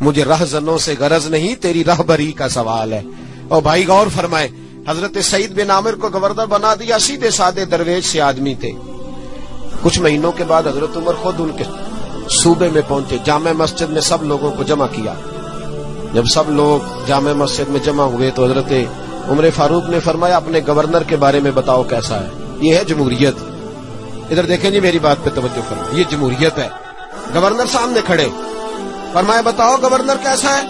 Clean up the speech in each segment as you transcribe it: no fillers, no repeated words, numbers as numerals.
مجھے رہزنوں سے غرض نہیں، تیری رہبری کا سوال ہے۔ اور بھائی غور فرمائے، حضرت سعید بن عامر کو گورنر بنا دیا، سیدھے سادے درویش سے آدمی تھے۔ کچھ مہینوں کے بعد حضرت عمر خود ان کے صوبے میں پہنچے، جامع مسجد میں سب لوگوں کو جمع کیا۔ جب سب لوگ جامع مسجد میں جمع ہوئے تو حضرت عمر فاروق نے فرمایا اپنے گورنر کے بارے میں بتاؤ کیسا ہے۔ یہ ہے جمہوریت۔ ادھر دیکھیں جی، میری بات پہ توجہ فرمائیں، یہ جمہوریت ہے۔ گورنر سامنے کھڑے، فرمایا بتاؤ گورنر کیسا ہے؟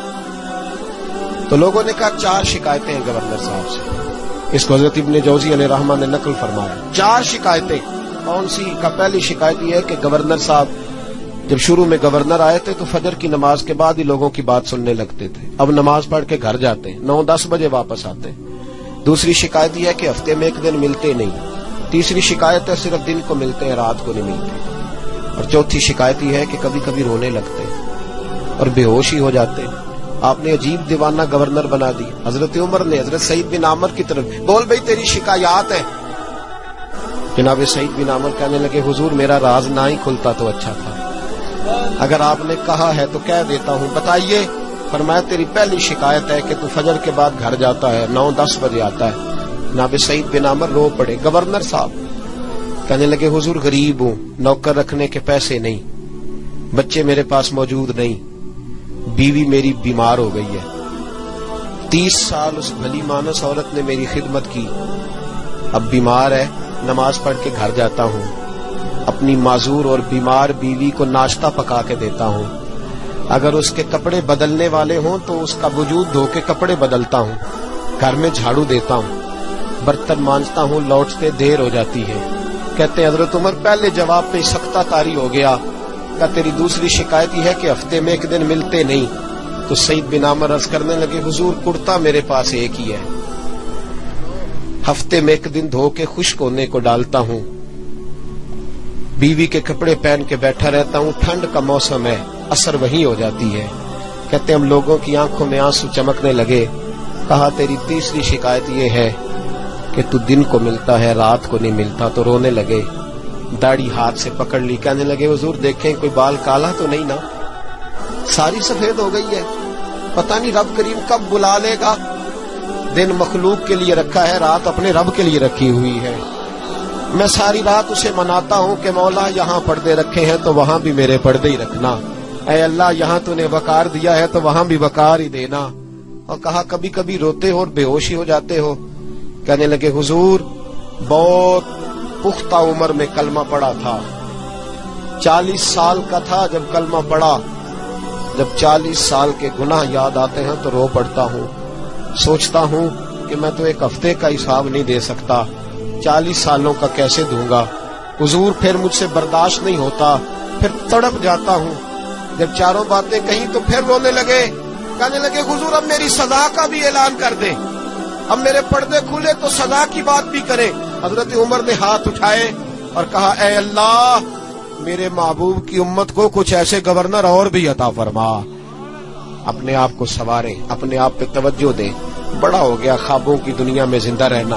تو لوگوں نے کہا 4 شکایتیں ہیں گورنر صاحب سے۔ اس کو حضرت ابن جوزی علیہ رحمہ نے نقل فرمایا، 4 شکایتیں۔ کون سی؟ کا پہلی شکایت یہ ہے کہ گورنر صاحب جب شروع میں گورنر آئے تھے تو فجر کی نماز کے بعد ہی لوگوں کی بات سننے لگتے تھے، اب نماز پڑھ کے گھر جاتے ہیں، 9-10 بجے واپس آتے ہیں۔ دوسری شکایت یہ ہے کہ ہفتے میں 1 دن ملتے نہیں۔ تیسری شکایت ہے صرف دن کو ملتے ہیں، رات کو نہیں ملتے۔ اور چوتھی شکایت یہ ہے کہ کبھی کبھی رونے لگتے ہیں اور بے ہوش ہی ہو جاتے ہیں۔ آپ نے عجیب دیوانہ گورنر بنا دی۔ حضرت عمر نے حضرت سعید بن عامر کی طرف، بول بھائی تیری شکایات ہے۔ جناب سعید بن عامر کہنے لگے حضور میرا راز نہ ہی کھلتا تو اچھا تھا، اگر آپ نے کہا ہے تو کہہ دیتا ہوں، بتائیے۔ فرمایا تیری پہلی شکایت ہے کہ تو فجر کے بعد گھر جاتا ہے، 9-10 بجے آتا ہے۔ جناب سعید بن عامر رو پڑے۔ گورنر صاحب کہنے لگے حضور غریب ہوں، نوکر رکھنے کے پیسے نہیں، بچے میرے پاس موجود نہیں، بیوی میری بیمار ہو گئی ہے، 30 سال اس بھلی مانس عورت نے میری خدمت کی، اب بیمار ہے، نماز پڑھ کے گھر جاتا ہوں، اپنی معذور اور بیمار بیوی کو ناشتہ پکا کے دیتا ہوں، اگر اس کے کپڑے بدلنے والے ہوں تو اس کا وجود دھو کے کپڑے بدلتا ہوں، گھر میں جھاڑو دیتا ہوں، برتن مانجتا ہوں، لوٹتے دیر ہو جاتی ہے۔ کہتے ہیں حضرت عمر پہلے جواب پہ سختہ طاری ہو گیا، کہ تیری دوسری شکایت یہ ہے کہ ہفتے میں 1 دن ملتے نہیں۔ تو سعید بن عامر عرض کرنے لگے حضور کرتا میرے پاس ایک ہی ہے، ہفتے میں 1 دن دھو کے خشک ہونے کو ڈالتا ہوں، بیوی کے کپڑے پہن کے بیٹھا رہتا ہوں، ٹھنڈ کا موسم ہے، اثر وہی ہو جاتی ہے۔ کہتے ہم لوگوں کی آنکھوں میں آنسو چمکنے لگے۔ کہا تیری تیسری شکایت یہ ہے کہ تو دن کو ملتا ہے، رات کو نہیں ملتا۔ تو رونے لگے، داڑھی ہاتھ سے پکڑ لی، کہنے لگے حضور دیکھیں کوئی بال کالا تو نہیں نا، ساری سفید ہو گئی ہے، پتہ نہیں رب کریم کب بلا لے گا۔ دن مخلوق کے لیے رکھا ہے، رات اپنے رب کے لیے رکھی ہوئی ہے۔ میں ساری رات اسے مناتا ہوں کہ مولا یہاں پردے رکھے ہیں تو وہاں بھی میرے پردے ہی رکھنا، اے اللہ یہاں تو نے وقار دیا ہے تو وہاں بھی وقار ہی دینا۔ اور کہا کبھی کبھی روتے ہو اور بے ہوشی ہو جاتے ہو؟ کہنے لگے حضور بہت پختہ عمر میں کلمہ پڑا تھا، 40 سال کا تھا جب کلمہ پڑا، جب 40 سال کے گناہ یاد آتے ہیں تو رو پڑتا ہوں، سوچتا ہوں کہ میں تو 1 ہفتے کا حساب نہیں دے سکتا، 40 سالوں کا کیسے دوں گا حضور؟ پھر مجھ سے برداشت نہیں ہوتا، پھر تڑپ جاتا ہوں۔ جب چاروں باتیں کہیں تو پھر رونے لگے، کہنے لگے حضور اب میری سزا کا بھی اعلان کر دیں، اب میرے پردے کھلے تو سزا کی بات بھی کریں۔ حضرت عمر نے ہاتھ اٹھائے اور کہا اے اللہ میرے محبوب کی امت کو کچھ ایسے گورنر اور بھی عطا فرما، اپنے آپ کو سنواریں، اپنے آپ پہ توجہ دیں۔ بڑا ہو گیا خوابوں کی دنیا میں زندہ رہنا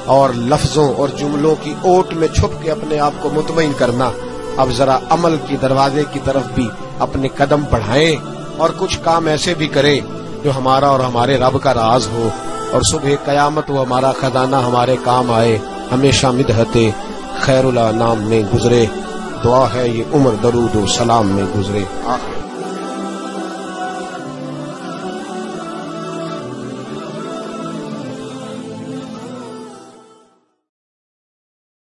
اور لفظوں اور جملوں کی اوٹ میں چھپ کے اپنے آپ کو مطمئن کرنا، اب ذرا عمل کی دروازے کی طرف بھی اپنے قدم بڑھائیں اور کچھ کام ایسے بھی کریں جو ہمارا اور ہمارے رب کا راز ہو، اور صبح قیامت وہ ہمارا خزانہ ہمارے کام آئے، ہمیشہ مدحت خیر الانام میں گزرے۔ دعا ہے یہ عمر درود و سلام میں گزرے۔